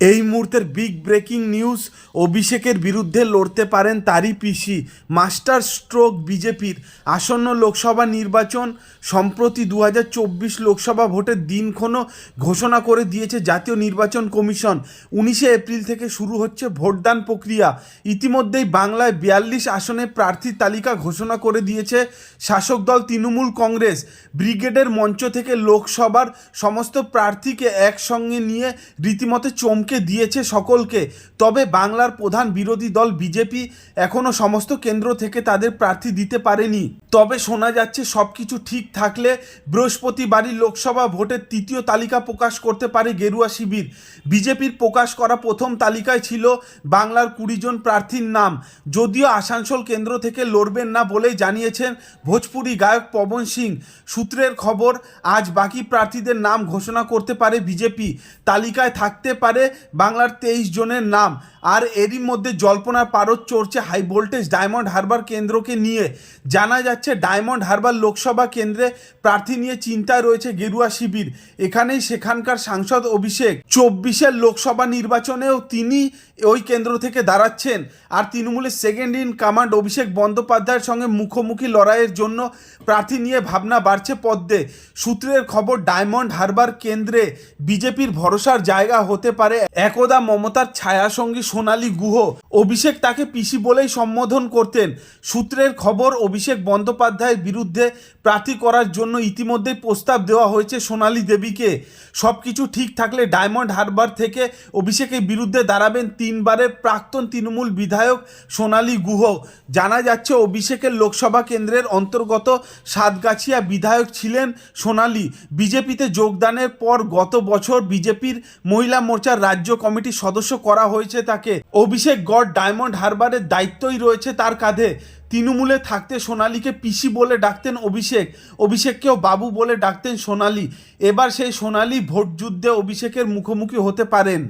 এই মুহূর্তের big breaking news, অভিষেকের বিরুদ্ধে লড়তে পারেন তারই পিসি। মাস্টার স্ট্রোক বিজেপির। আসন্ন লোকসভা নির্বাচন, সম্প্রতি 2024 লোকসভা ভোটের দিনক্ষণও ঘোষণা করে দিয়েছে জাতীয় নির্বাচন কমিশন। 19 এপ্রিল থেকে শুরু হচ্ছে ভোটদান প্রক্রিয়া। ইতিমধ্যেই বাংলায় 42 আসনে প্রার্থীর তালিকা ঘোষণা করে দিয়েছে শাসক দল তৃণমূল কংগ্রেস। ব্রিগেডের মঞ্চ থেকে লোকসভার সমস্ত প্রার্থীকে একসঙ্গে নিয়ে রীতিমতো চমকে দিয়েছে সকলকে। তবে বাংলার প্রধান বিরোধী দল বিজেপি এখনও সমস্ত কেন্দ্র থেকে তাদের প্রার্থী দিতে পারেনি। তবে শোনা যাচ্ছে সব কিছু ঠিক থাকলে বৃহস্পতিবারই লোকসভা ভোটের তৃতীয় তালিকা প্রকাশ করতে পারে গেরুয়া শিবির। বিজেপির প্রকাশ করা প্রথম তালিকায় ছিল বাংলার 20 জন প্রার্থীর নাম। যদিও আসানসোল কেন্দ্র থেকে লড়বেন না বলেই জানিয়েছেন ভোজপুরি গায়ক পবন সিং। সূত্রের খবর, আজ বাকি প্রার্থীদের নাম ঘোষণা করতে পারে বিজেপি। তালিকায় থাকতে পারে বাংলার 23 জনের নাম। আর এরই মধ্যে জল্পনার পারদ চড়ছে হাই ভোল্টেজ ডায়মন্ড হারবার কেন্দ্রকে নিয়ে। জানা যাচ্ছে ডায়মন্ড হারবার লোকসভা কেন্দ্রে প্রার্থী নিয়ে চিন্তায় রয়েছে গেরুয়া শিবির। এখানেই সেখানকার সাংসদ অভিষেক 24-এর লোকসভা নির্বাচনেও তিনি ওই কেন্দ্র থেকে দাঁড়াচ্ছেন। আর তৃণমূলের সেকেন্ড ইন কমান্ড অভিষেক বন্দ্যোপাধ্যায়ের সঙ্গে মুখোমুখি লড়াইয়ের জন্য প্রার্থী নিয়ে ভাবনা বাড়ছে পদ্মে। সূত্রের খবর, ডায়মন্ড হারবার কেন্দ্রে বিজেপির ভরসার জায়গা হতে পারে একদা মমতার ছায়াসঙ্গী সোনালী গুহ। অভিষেক তাকে পিসি বলেই সম্বোধন করতেন। সূত্রের খবর, অভিষেক বন্দ্যোপাধ্যায়ের বিরুদ্ধে প্রার্থী করার জন্য ইতিমধ্যেই প্রস্তাব দেওয়া হয়েছে সোনালী দেবীকে। সব কিছু ঠিক থাকলে ডায়মন্ড হারবার থেকে অভিষেকের বিরুদ্ধে দাঁড়াবেন 3 বারের প্রাক্তন তৃণমূল বিধায়ক সোনালী গুহ। জানা যাচ্ছে অভিষেকের লোকসভা কেন্দ্রের অন্তর্গত সাতগাছিয়া বিধায়ক ছিলেন সোনালী। বিজেপিতে যোগদানের পর গত বছর বিজেপির মহিলা মোর্চার রাজ্য কমিটির সদস্য করা হয়েছে তাকে। অভিষেক গড় ডায়মন্ড হারবারের দায়িত্বই রয়েছে তার কাঁধে। তৃণমূলে থাকতে সোনালীকে পিসি বলে ডাকতেন অভিষেককেও বাবু বলে ডাকতেন সোনালী। এবার সেই সোনালী ভোট যুদ্ধে অভিষেকের মুখোমুখি হতে পারেন।